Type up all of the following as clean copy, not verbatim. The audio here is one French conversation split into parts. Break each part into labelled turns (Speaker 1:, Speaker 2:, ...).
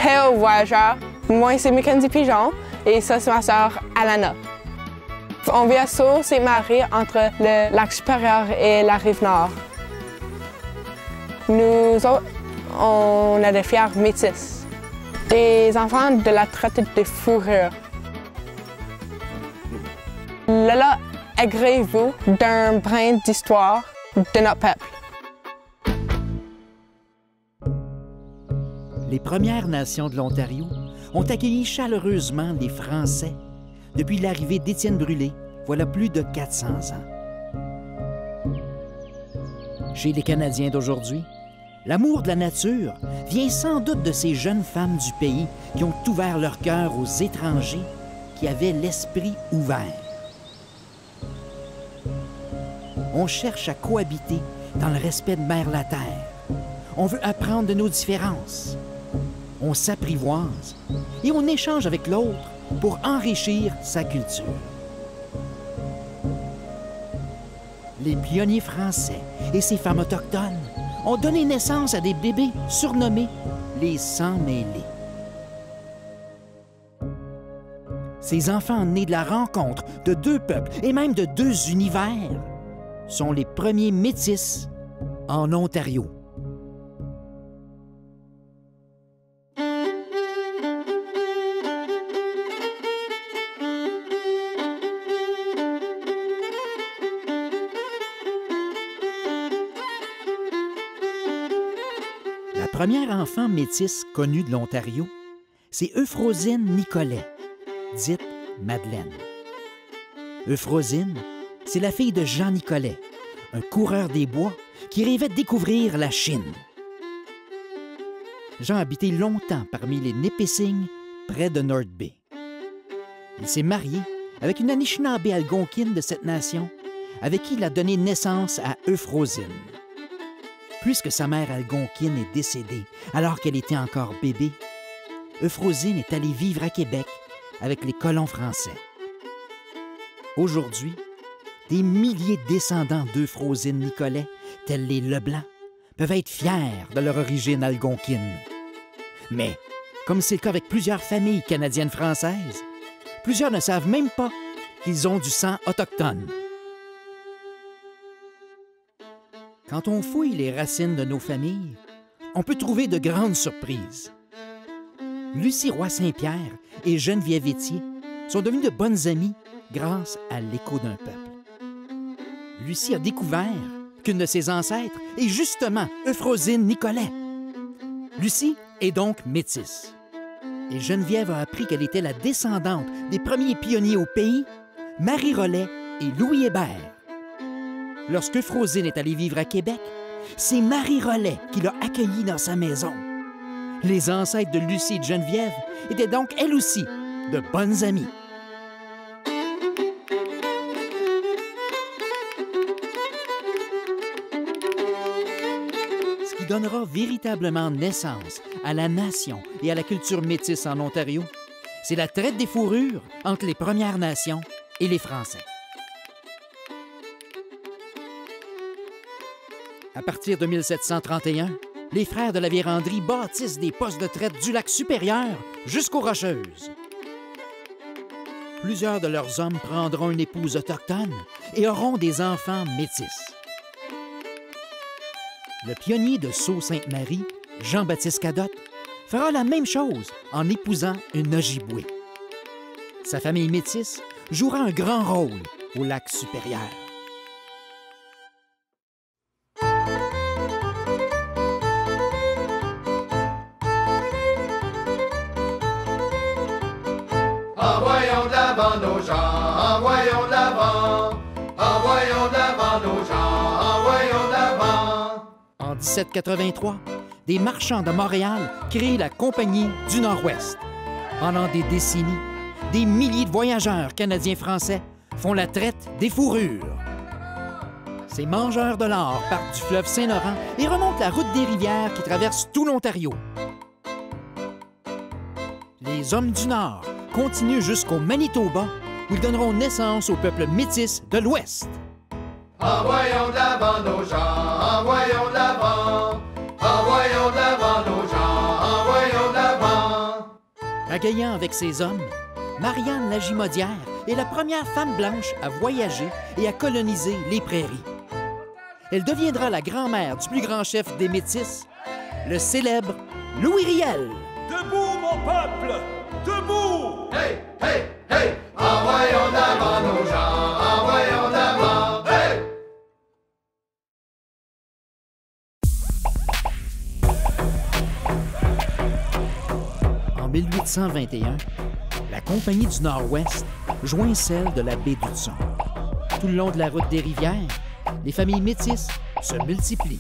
Speaker 1: Hello voyageurs, moi c'est Mackenzie Pigeon et ça c'est ma sœur Alana. On vit à Sault-Ste-Marie entre le lac supérieur et la rive nord. Nous autres, on a des fiers métis, des enfants de la traite des fourrures. Là, agréez-vous d'un brin d'histoire de notre peuple.
Speaker 2: Les Premières Nations de l'Ontario ont accueilli chaleureusement les Français depuis l'arrivée d'Étienne Brûlé, voilà plus de 400 ans. Chez les Canadiens d'aujourd'hui, l'amour de la nature vient sans doute de ces jeunes femmes du pays qui ont ouvert leur cœur aux étrangers qui avaient l'esprit ouvert. On cherche à cohabiter dans le respect de Mère la Terre. On veut apprendre de nos différences. On s'apprivoise et on échange avec l'autre pour enrichir sa culture. Les pionniers français et ces femmes autochtones ont donné naissance à des bébés surnommés les sans-mêlés. Ces enfants nés de la rencontre de deux peuples et même de deux univers sont les premiers métis en Ontario. La première enfant métisse connue de l'Ontario, c'est Euphrosine Nicolet, dite Madeleine. Euphrosine, c'est la fille de Jean Nicolet, un coureur des bois qui rêvait de découvrir la Chine. Jean habitait longtemps parmi les Nipissing, près de North Bay. Il s'est marié avec une Anishinaabe algonquine de cette nation, avec qui il a donné naissance à Euphrosine. Puisque sa mère algonquine est décédée alors qu'elle était encore bébé, Euphrosine est allée vivre à Québec avec les colons français. Aujourd'hui, des milliers de descendants d'Euphrosine Nicolet, tels les Leblanc, peuvent être fiers de leur origine algonquine. Mais, comme c'est le cas avec plusieurs familles canadiennes-françaises, plusieurs ne savent même pas qu'ils ont du sang autochtone. Quand on fouille les racines de nos familles, on peut trouver de grandes surprises. Lucie Roy-Saint-Pierre et Geneviève Étier sont devenues de bonnes amies grâce à l'écho d'un peuple. Lucie a découvert qu'une de ses ancêtres est justement Euphrosine Nicolet. Lucie est donc métisse. Et Geneviève a appris qu'elle était la descendante des premiers pionniers au pays, Marie Rollet et Louis Hébert. Lorsque Euphrosine est allée vivre à Québec, c'est Marie Rollet qui l'a accueillie dans sa maison. Les ancêtres de Lucie et de Geneviève étaient donc, elles aussi, de bonnes amies. Ce qui donnera véritablement naissance à la nation et à la culture métisse en Ontario, c'est la traite des fourrures entre les Premières Nations et les Français. À partir de 1731, les frères de la Vérendrye bâtissent des postes de traite du lac supérieur jusqu'aux Rocheuses. Plusieurs de leurs hommes prendront une épouse autochtone et auront des enfants métis. Le pionnier de Sault-Sainte-Marie, Jean-Baptiste Cadotte, fera la même chose en épousant une Ojibwé. Sa famille métisse jouera un grand rôle au lac supérieur.
Speaker 3: Envoyons de l'avant nos gens, envoyons de l'avant, envoyons de l'avant nos gens, envoyons de l'avant.
Speaker 2: En 1783, des marchands de Montréal créent la Compagnie du Nord-Ouest. Pendant des décennies, des milliers de voyageurs canadiens-français font la traite des fourrures. Ces mangeurs de l'or partent du fleuve Saint-Laurent et remontent la route des rivières qui traverse tout l'Ontario. Les hommes du Nord continuent jusqu'au Manitoba, où ils donneront naissance au peuple métis de l'Ouest.
Speaker 3: Envoyons de l'avant nos gens, envoyons de l'avant, envoyons de l'avant nos gens, envoyons de l'avant.
Speaker 2: Pagayant avec ses hommes, Marianne Lagimodière est la première femme blanche à voyager et à coloniser les prairies. Elle deviendra la grand-mère du plus grand chef des Métis, le célèbre Louis Riel.
Speaker 4: Debout, mon peuple! Debout!
Speaker 3: Hey, hey, hey! Envoyons d'avant nos gens, envoyons d'avant, hey!
Speaker 2: En 1821, la Compagnie du Nord-Ouest joint celle de la baie d'Hudson. Tout le long de la route des rivières, les familles métisses se multiplient.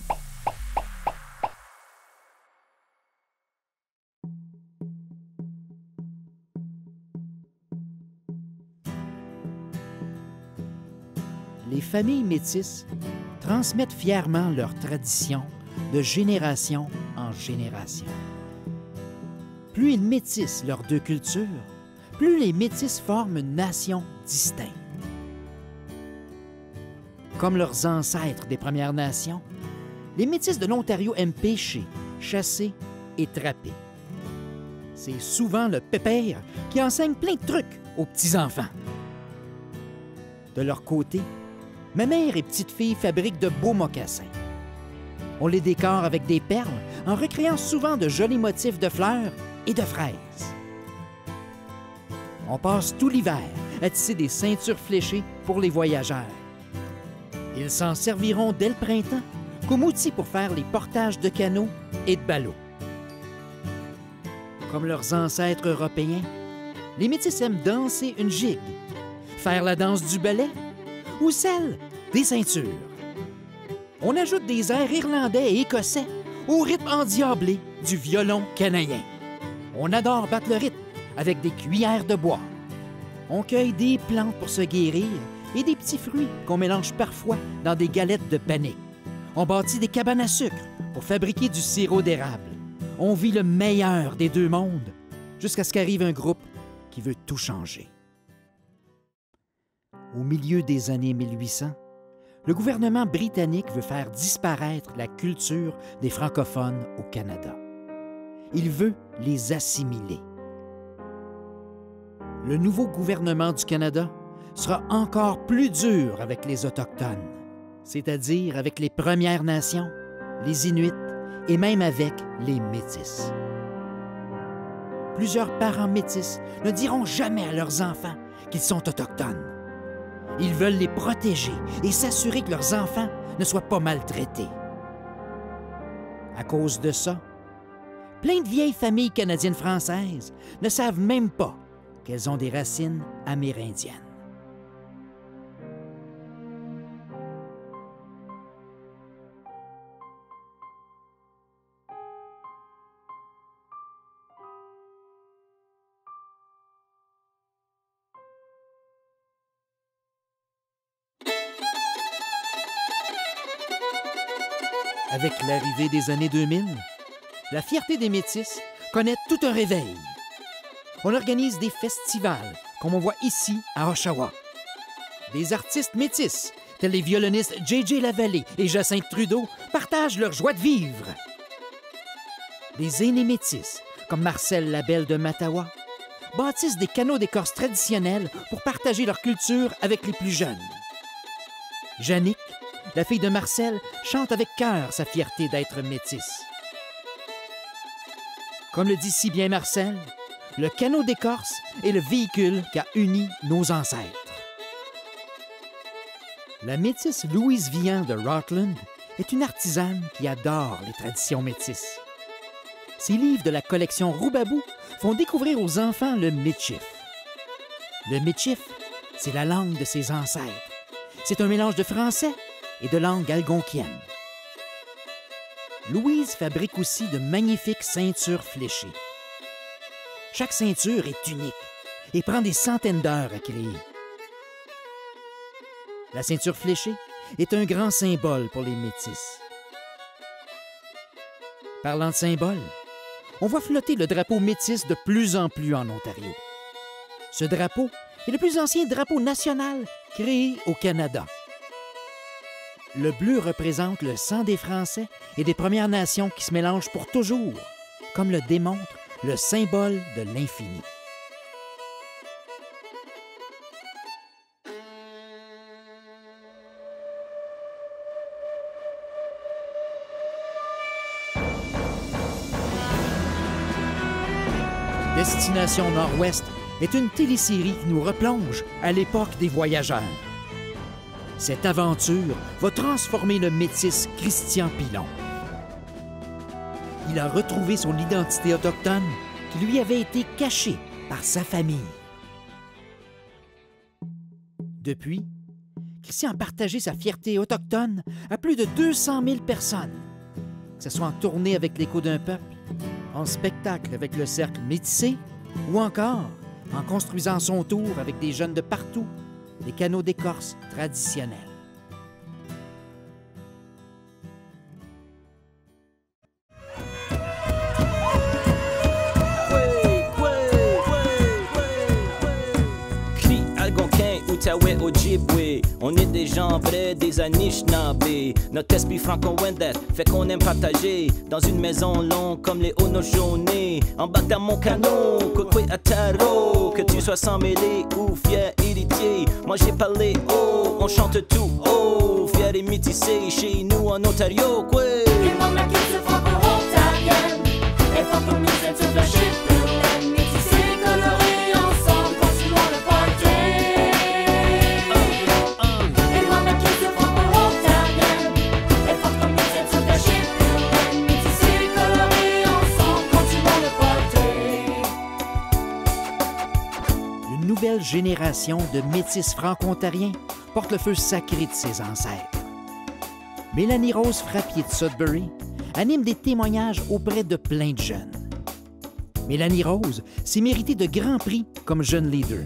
Speaker 2: Les familles métisses transmettent fièrement leurs traditions de génération en génération. Plus ils métissent leurs deux cultures, plus les métis forment une nation distincte. Comme leurs ancêtres des Premières Nations, les Métis de l'Ontario aiment pêcher, chasser et trapper. C'est souvent le pépère qui enseigne plein de trucs aux petits-enfants. De leur côté, ma mère et petite-fille fabriquent de beaux mocassins. On les décore avec des perles en recréant souvent de jolis motifs de fleurs et de fraises. On passe tout l'hiver à tisser des ceintures fléchées pour les voyageurs. Ils s'en serviront dès le printemps comme outil pour faire les portages de canots et de ballots. Comme leurs ancêtres européens, les Métis aiment danser une gigue, faire la danse du ballet ou celle des ceintures. On ajoute des airs irlandais et écossais au rythme endiablé du violon canadien. On adore battre le rythme avec des cuillères de bois. On cueille des plantes pour se guérir et des petits fruits qu'on mélange parfois dans des galettes de panique. On bâtit des cabanes à sucre pour fabriquer du sirop d'érable. On vit le meilleur des deux mondes jusqu'à ce qu'arrive un groupe qui veut tout changer. Au milieu des années 1800, le gouvernement britannique veut faire disparaître la culture des francophones au Canada. Il veut les assimiler. Le nouveau gouvernement du Canada sera encore plus dur avec les Autochtones, c'est-à-dire avec les Premières Nations, les Inuits et même avec les Métis. Plusieurs parents métis ne diront jamais à leurs enfants qu'ils sont autochtones. Ils veulent les protéger et s'assurer que leurs enfants ne soient pas maltraités. À cause de ça, plein de vieilles familles canadiennes-françaises ne savent même pas qu'elles ont des racines amérindiennes. Avec l'arrivée des années 2000, la fierté des Métis connaît tout un réveil. On organise des festivals, comme on voit ici à Oshawa. Des artistes métis, tels les violonistes J.J. Lavallée et Jacinthe Trudeau, partagent leur joie de vivre. Des aînés métis, comme Marcel Labelle de Mattawa, bâtissent des canots d'écorce traditionnels pour partager leur culture avec les plus jeunes. Jannick, la fille de Marcel, chante avec cœur sa fierté d'être métisse. Comme le dit si bien Marcel, le canot d'écorce est le véhicule qui a uni nos ancêtres. La métisse Louise Vian de Rutland est une artisane qui adore les traditions métisses. Ses livres de la collection Roubabou font découvrir aux enfants le Michif. Le Michif, c'est la langue de ses ancêtres. C'est un mélange de français et de langue algonquienne. Louise fabrique aussi de magnifiques ceintures fléchées. Chaque ceinture est unique et prend des centaines d'heures à créer. La ceinture fléchée est un grand symbole pour les Métis. Parlant de symbole, on voit flotter le drapeau métis de plus en plus en Ontario. Ce drapeau est le plus ancien drapeau national créé au Canada. Le bleu représente le sang des Français et des Premières Nations qui se mélangent pour toujours, comme le démontre le symbole de l'infini. Destination Nord-Ouest est une télésérie qui nous replonge à l'époque des voyageurs. Cette aventure va transformer le métis Christian Pilon. Il a retrouvé son identité autochtone qui lui avait été cachée par sa famille. Depuis, Christian a partagé sa fierté autochtone à plus de 200 000 personnes, que ce soit en tournée avec l'Écho d'un peuple, en spectacle avec le Cercle métissé ou encore en construisant son tour avec des jeunes de partout des canots d'écorce traditionnels.
Speaker 5: On est des gens vrais, des Anishinaabe. Notre esprit franco-wendat fait qu'on aime partager. Dans une maison longue comme les Haudenosaunee. Embarque dans mon canot, Kokwe Ataro. Que tu sois sans mêlé ou fier héritier. Moi j'ai parlé haut, on chante tout haut. Fier et métissé chez nous en Ontario, quoi.
Speaker 6: Les membres de la culture franco-ontarienne. Les franco-musées sur le chip. Métissés, colorés ensemble, continuons le party.
Speaker 2: Une nouvelle génération de métis franco-ontariens porte le feu sacré de ses ancêtres. Mélanie Rose Frappier de Sudbury anime des témoignages auprès de plein de jeunes. Mélanie Rose s'est méritée de grands prix comme jeune leader.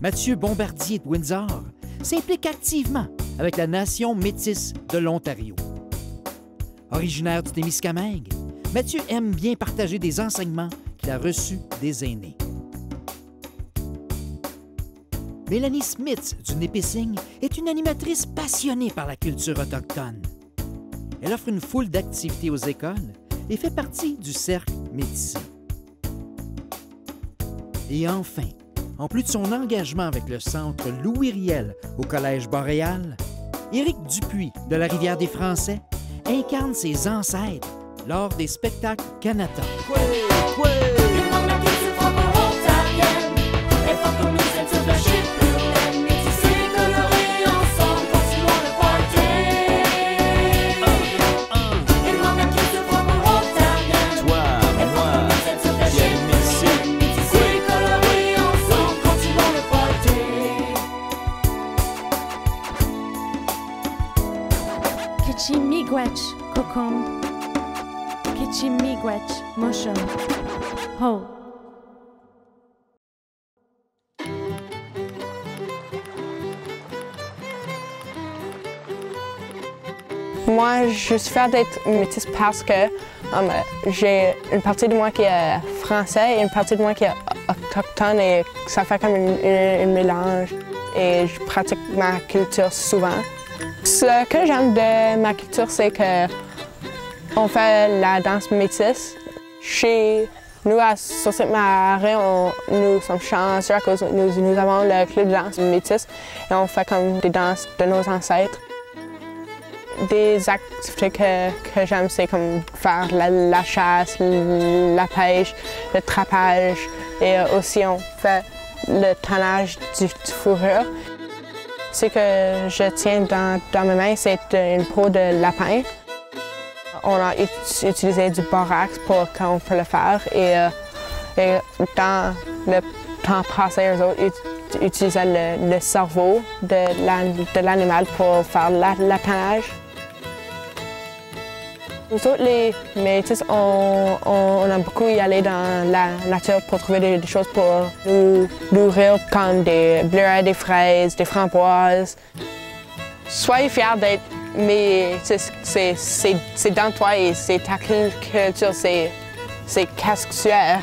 Speaker 2: Mathieu Bombardier de Windsor s'implique activement avec la nation métisse de l'Ontario. Originaire du Témiscamingue, Mathieu aime bien partager des enseignements qu'il a reçus des aînés. Mélanie Smith du Nipissing est une animatrice passionnée par la culture autochtone. Elle offre une foule d'activités aux écoles et fait partie du Cercle métissé. Et enfin, en plus de son engagement avec le Centre Louis Riel au Collège Boréal, Éric Dupuis de la Rivière des Français incarne ses ancêtres lors des spectacles Canada.
Speaker 7: Miigwech Kokom, Kichi Miigwech Moshon, Ho.
Speaker 1: Moi, je suis fière d'être métisse parce que j'ai une partie de moi qui est français et une partie de moi qui est autochtone et ça fait comme un mélange et je pratique ma culture souvent. Ce que j'aime de ma culture, c'est qu'on fait la danse métisse. Chez nous, à Sault-Sainte-Marie, nous sommes chanceux à cause nous avons le club de danse métisse et on fait comme des danses de nos ancêtres. Des activités que j'aime, c'est comme faire la chasse, la pêche, le trapage et aussi on fait le tannage du fourrure. Ce que je tiens dans mes mains, c'est une peau de lapin. On a utilisé du borax pour quand on peut le faire et dans le temps passé, eux autres utilisaient le cerveau de l'animal pour faire l'apanage. Nous autres, les métis, on aime beaucoup y aller dans la nature pour trouver des choses pour nous nourrir, comme des bleuets, des fraises, des framboises. Soyez fiers d'être métis, c'est dans toi et c'est ta culture, c'est qu'est-ce que tu es.